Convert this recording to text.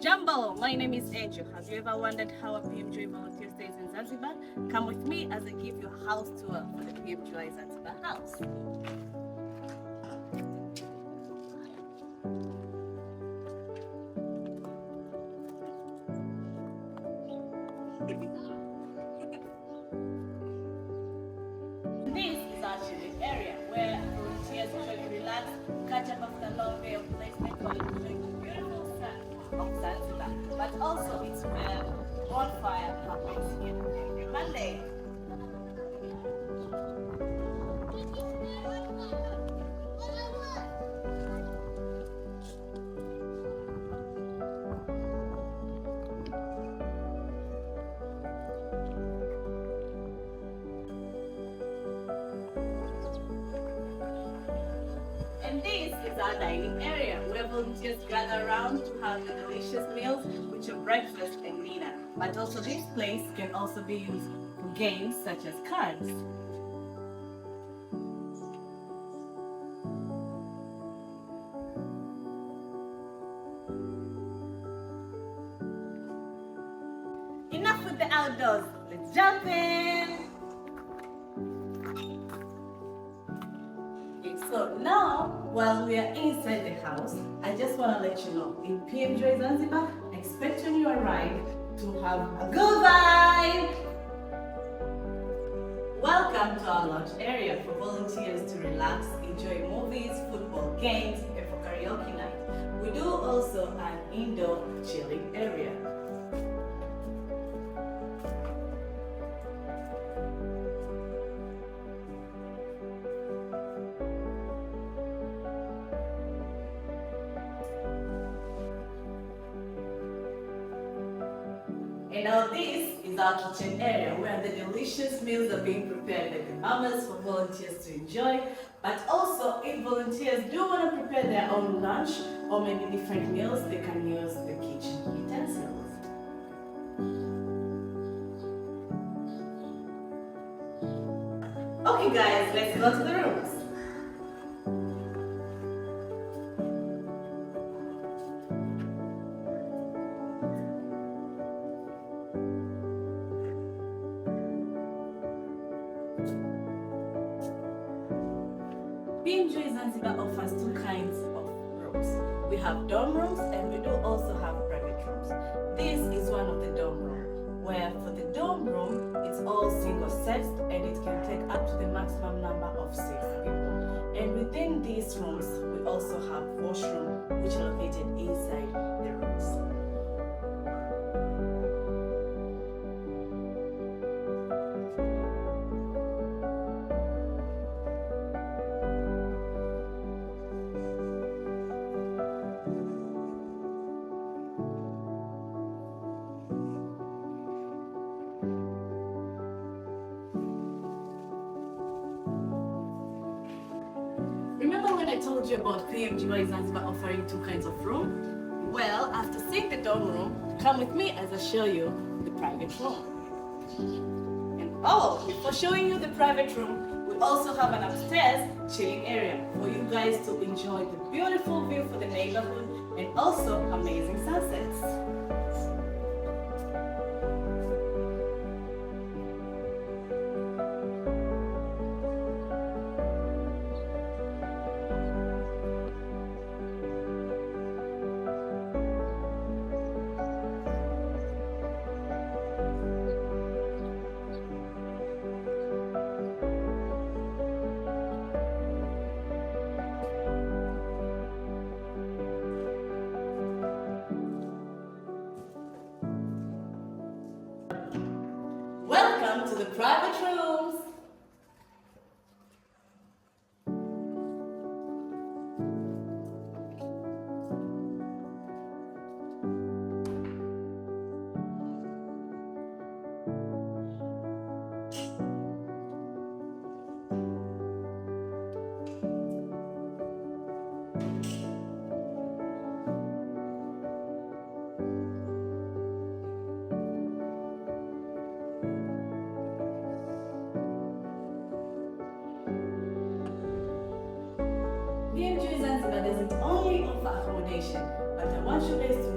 Jambo, my name is Angel. Have you ever wondered how a PMGY volunteer stays in Zanzibar? Come with me as I give you a house tour for the PMGY Zanzibar house. This is our chilling area where volunteers usually relax, catch up after a long day of placement while enjoying the beautiful sun of Zanzibar. But also it's where bonfire happens here every Monday. And this is our dining area where volunteers gather around to have the delicious meals, which are breakfast and dinner. But also this place can also be used for games such as cards. Enough with the outdoors, let's jump in! So now, while we are inside the house, I just want to let you know, in PMGY Zanzibar, expect when you arrive to have a good vibe! Welcome to our lounge area for volunteers to relax, enjoy movies, football games, and for karaoke night. We do also an indoor chilling area. And now this is our kitchen area where the delicious meals are being prepared by the mamas for volunteers to enjoy. But also, if volunteers do want to prepare their own lunch or maybe different meals, they can use the kitchen utensils. Okay guys, let's go to the rooms. PMGY Zanzibar offers two kinds of rooms. We have dorm rooms and we do also have private rooms. This is one of the dorm rooms, where for the dorm room, it's all single sets and it can take up to the maximum number of 6 people. And within these rooms, we also have washroom, which are located inside the rooms. Remember when I told you about PMGY Zanzibar offering two kinds of room? Well, after seeing the dorm room, come with me as I show you the private room. And oh, before showing you the private room, we also have an upstairs chilling area for you guys to enjoy the beautiful view for the neighborhood and also amazing sunsets. Welcome to the private rooms. PMGY Zanzibar doesn't only offer accommodation, but I want you guys to